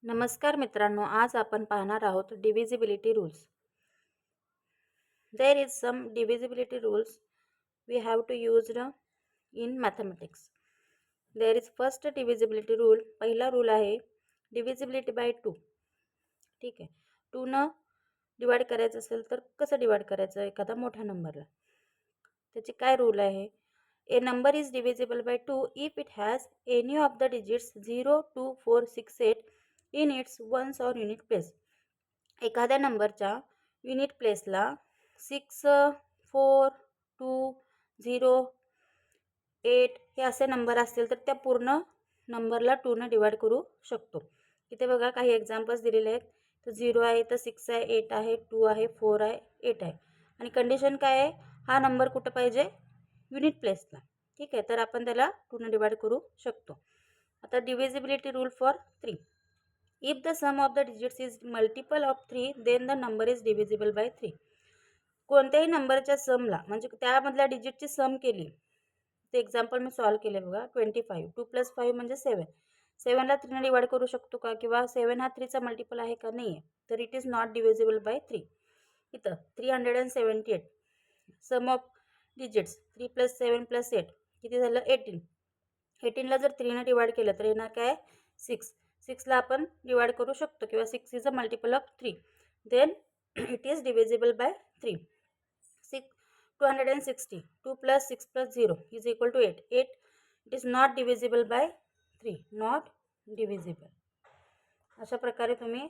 नमस्कार मित्रांनो, आज आपण पाहणार आहोत divisibility rules. There is some divisibility rules we have to use in mathematics. There is first divisibility rule. पहिला रूल आहे डिव्हिजिबिलिटी बाय 2. ठीक आहे. 2 न डिवाइड करायचं असेल तर कसं डिवाइड करायचं एखादा मोठ्या नंबरला. त्याची काय रूल आहे? A number is divisible by 2 if it has any of the digits 0, 2, 4, 6, 8 in its ones or unit place. एखाद्या नंबरच्या युनिट प्लेसला 6, 4, 2, 0, 8 हे असे नंबर असतील तर त्या पूर्ण नंबरला 2 ने डिवाइड करू शकतो. इथे बघा काही एक्झाम्पल्स दिलेले आहेत. तर 0 आहे, तर 6 आहे, 8 आहे, 2 आहे, 4 आहे, 8 आहे. आणि कंडिशन काय आहे? हा नंबर कुठं पाहिजे? युनिट प्लेसला. ठीक आहे, तर आपण त्याला 2 ने डिवाइड करू शकतो. आता divisibility rule for 3. If the sum of the digits is multiple of 3, then the number is divisible by 3. कोणत्याही नंबरच्या समला म्हणजे त्यामधल्या डिजिटची सम केली. ते एक्झाम्पल मी सॉल्व केले बघा. 25 2 + 5 म्हणजे 7. 7ला 3 ने डिवाइड करू शकतो का? किंवा 7 हा 3चा मल्टिपल आहे का? नाही आहे. तर it is not divisible by 3. इथं 378 सम ऑफ डिजिट्स 3 + 7 + 8 किती झालं? 18. 18ला जर 3 ने डिवाइड केलं तर येणार काय? 6. 6ला आपण डिवाइड करू शकतो किंवा 6 is a multiple of 3. Then it is divisible by 3. 260 2 + 6 + 0 is equal to 8. 8 it is not divisible by 3. Not divisible. अशा प्रकारे तुम्ही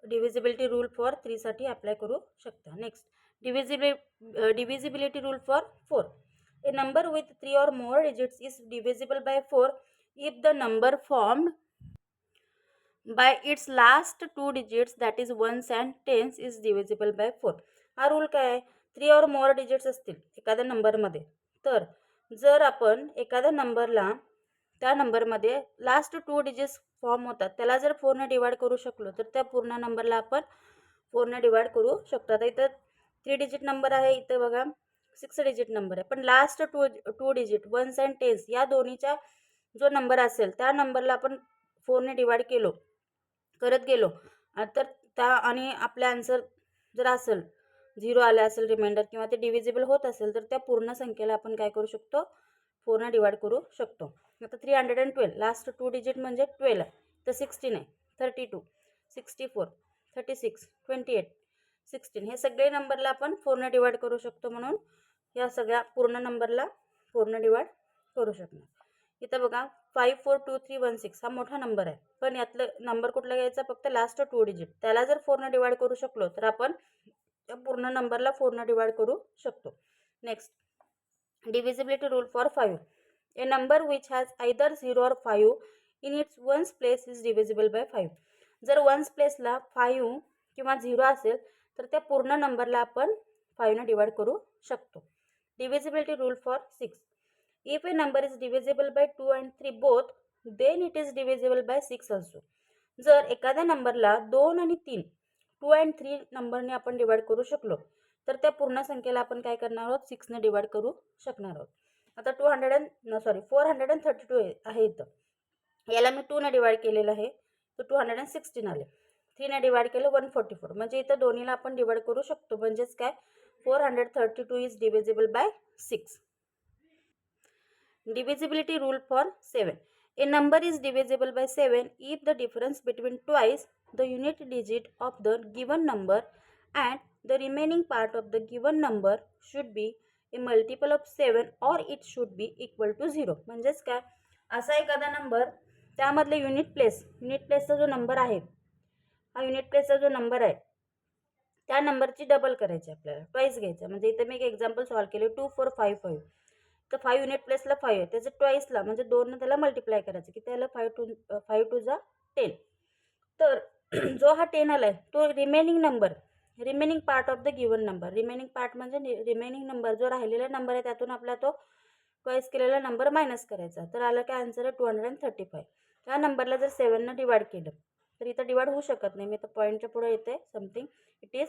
डिव्हिजिबिलिटी रूल फॉर 3 साठी अप्लाय करू शकता. Next divisibility rule for 4. A number with 3 or more digits is divisible by 4 if the number formed by its last 2 digits, that is ones and tens, is divisible by 4. हा rule काय आहे? 3 or more digits असतील एखाद्या नंबरमध्ये, तर जर आपण एखाद्या नंबरला त्या नंबरमध्ये लास्ट 2 डिजिट्स फॉर्म होतात त्याला जर 4 ने डिवाइड करू शकलो तर त्या पूर्ण नंबरला आपण 4 ने डिवाइड करू शकतो. आता इथं 3 डिजिट नंबर आहे, इथं बघा 6 डिजिट नंबर आहे, पण last 2 digit ones and tens या दोन्हीचा जो नंबर असेल त्या नंबरला आपण 4 ने डिवाइड करत गेलो तर त्या आणि आपला आन्सर जर असेल 0 आले असेल रिमाइंडर किंवा ते डिव्हिजिबल होत असेल तर त्या पूर्ण संख्येला आपण काय करू शकतो? 4 ने डिवाइड करू शकतो. आता 312 लास्ट 2 डिजिट म्हणजे 12 आहे, तर 16 आहे, 32, 64, 36, 28, 16 हे सगळे नंबरला आपण 4 ने डिवाइड करू शकतो. म्हणून या सगळ्या पूर्ण नंबरला 4 ने डिवाइड करू शकणार. इथं बघा 542316 हा मोठा नंबर आहे, पण यातलं नंबर कुठला घ्यायचा? फक्त लास्ट 2 डिजिट. त्याला जर 4 ने डिवाइड करू शकलो तर आपण त्या पूर्ण नंबरला 4 ने डिवाइड करू शकतो. Next divisibility rule for 5. A number which has either 0 or 5 in its ones place is divisible by 5. जर ones प्लेसला 5 किंवा 0 असेल तर त्या पूर्ण नंबरला आपण 5 ने डिवाइड करू शकतो. Divisibility rule for 6. If a number is divisible by 2 and 3 both, then it is divisible by 6 also. जर एखाद्या नंबरला 2 आणि 3 2 and 3 नंबरने आपण डिवाइड करू शकलो तर त्या पूर्ण संख्येला आपण काय करणार आहोत? 6 ने डिवाइड करू शकणार आहोत. आता 432 आहे इथं, याला मी 2 ने डिवाइड केलेलं आहे तर 216 आले. 3 ने डिवाइड केलं 144, म्हणजे इथं दोन्हीला आपण डिवाइड करू शकतो. म्हणजेच काय? 432 is divisible bye 6. Divisibility rule for 7. A number is divisible by 7 if the difference between twice the unit digit of the given number and the remaining part of the given number should be a multiple of 7 or it should be equal to 0. म्हणजेच काय? असा एखादा number त्यामधले unit प्लेसचा जो number आहे, हा unit प्लेसचा जो number आहे त्या नंबरची डबल करायची आपल्याला, ट्वाइस घ्यायचा. म्हणजे इथे मी एक एक्झाम्पल सॉल्व केले 2455. तर 5 युनिट प्लेसला 5 आहे, त्याचं ट्वाइसला म्हणजे 2 ने त्याला मल्टिप्लाय करायचं की त्याला 5 टू जा 10. तर जो हा 10 आलाय तो remaining part of the given number. Remaining part म्हणजे रिमेनिंग नंबर जो राहिलेला नंबर आहे त्यातून आपला तो ट्वाइस केलेला नंबर मायनस करायचा. तर आलं काय आन्सर आहे? 235. त्या नंबरला जर 7 ने डिवाइड केलं तर इथं डिवाइड होऊ शकत नाही. मी तर पॉईंटच्या पुढे येते something. It is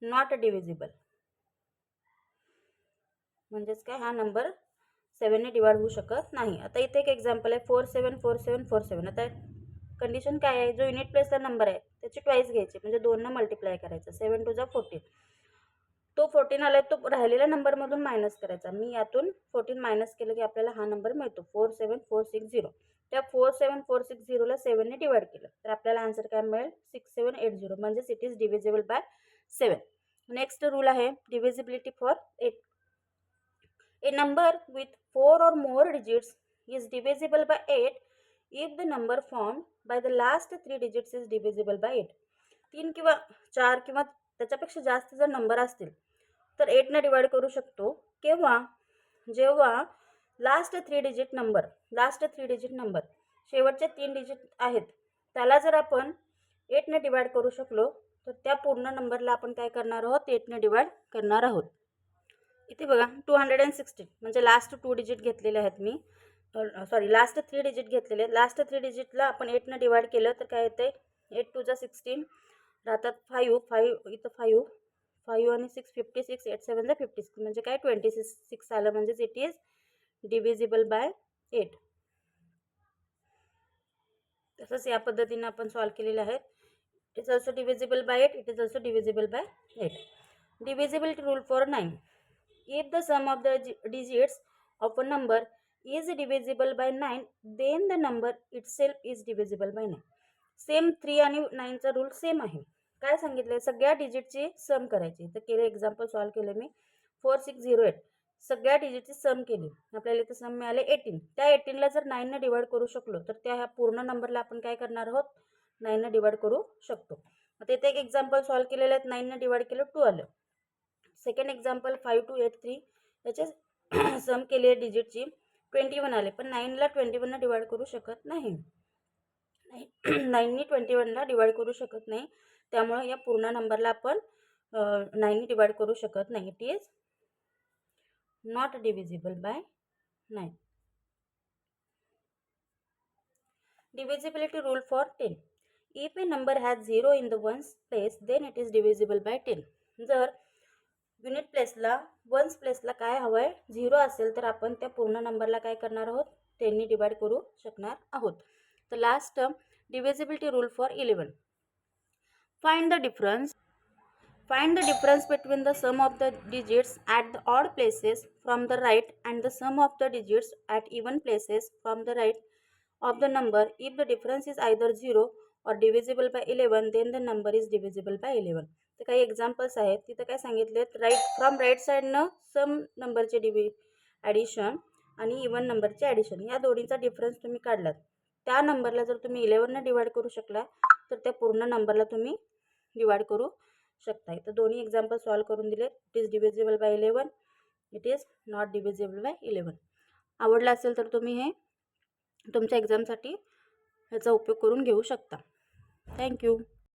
not divisible. म्हणजेच काय? हा नंबर 7ने डिवाइड होऊ शकत नाही. आता इथे एक एक्झाम्पल आहे 474747. आता कंडिशन काय आहे, जो युनिट प्लेसला नंबर आहे त्याची ट्वाईस घ्यायची, म्हणजे 2 मल्टिप्लाय करायचं. 7 2 14. तो 14 आला तो राहिलेल्या नंबरमधून मायनस करायचा. मी यातून 14 मायनस केलं की आपल्याला हा नंबर मिळतो 47460. त्या 47460ला 7ने डिवाइड केलं तर आपल्याला आन्सर काय मिळेल 6780. म्हणजेच it is divisible bye 7. Next rule आहे divisibility for 8. A number with 4 or more digits is divisible by 8 if the number formed by the last 3 digits is divisible by 8. 3 किंवा 4 किंवा त्याच्यापेक्षा जास्त जर नंबर असतील तर 8ने डिवाइड करू शकतो केव्हा, जेव्हा लास्ट 3 डिजिट नंबर शेवटचे 3 डिजिट आहेत त्याला जर आपण 8ने डिवाइड करू शकलो तर त्या पूर्ण नंबरला आपण काय करणार आहोत 8ने डिवाइड करणार आहोत. इथे बघा 216 म्हणजे लास्ट 2 डिजिट घेतलेले आहेत मी, सॉरी लास्ट 3 डिजिट घेतलेले आहेत. लास्ट 3 डिजिटला आपण 8ने डिवाइड केलं तर काय येते 8 2 16 राहतात 5 इथं 5 आणि 6 56 8 7 56 म्हणजे काय 26 आलं. म्हणजेच इट इज डिव्हिजिबल बाय 8. तसंच या पद्धतीने आपण सॉल्व्ह केलेलं आहे. It is also divisible by 8. It is also divisible by 8. Divisibility rule for 9. If the sum of the digits of a number is divisible by 9, then the number itself is divisible by 9. Same 3 आणि 9चा rule same आहे. काय सांगितलं, सगळ्या डिजिटची सम करायची. तर केले example solve केले मी 4608. सगळ्या डिजिटची सम केली, आपल्याला इथे सम मिळाले 18. त्या 18ला जर 9ने डिवाइड करू शकलो तर त्या ह्या पूर्ण नंबरला आपण काय करणार आहोत 9ने डिवाइड करू शकतो. आता इथे एक एक्झाम्पल सॉल्व्ह केलेलं आहे, 9ने डिवाइड केलं 2 आलं. सेकंड एक्झाम्पल 5283 याचे सम केले डिजिटची 21 आले, पण 9ला 21ला डिवाइड करू शकत नाही. 9नी 21ला डिवाइड करू शकत नाही, त्यामुळे या पूर्ण नंबरला आपण 9नी डिवाइड करू शकत नाही. It is not divisible bye 9. Divisibility rule for 10. If a number has 0 in the ones place, then it is divisible by 10. जर युनिट प्लेसला वन्स प्लेसला काय हवं आहे 0 असेल तर आपण त्या पूर्ण नंबरला काय करणार आहोत 10नी डिवाइड करू शकणार आहोत. तर last term divisibility rule for 11. Find the difference between the sum of the digits at the odd places from the right and the sum of the digits at even places from the right of the number. If the difference is either 0 or divisible by 11, then the number is divisible by 11. तर काही examples आहेत, तिथं काय सांगितलेत from right साईडनं सम नंबरचे addition आणि even नंबरचे ॲडिशन या दोन्हीचा डिफरन्स तुम्ही काढलात, त्या नंबरला जर तुम्ही 11ने डिवाइड करू शकला तर त्या पूर्ण नंबरला तुम्ही डिवाइड करू शकता. तर दोन्ही एक्झाम्पल सॉल्व्ह करून दिले. It is divisible bye 11. It is not divisible bye 11. आवडलं असेल तर तुम्ही हे तुमच्या एक्झामसाठी ह्याचा उपयोग करून घेऊ शकता. थँक्यू.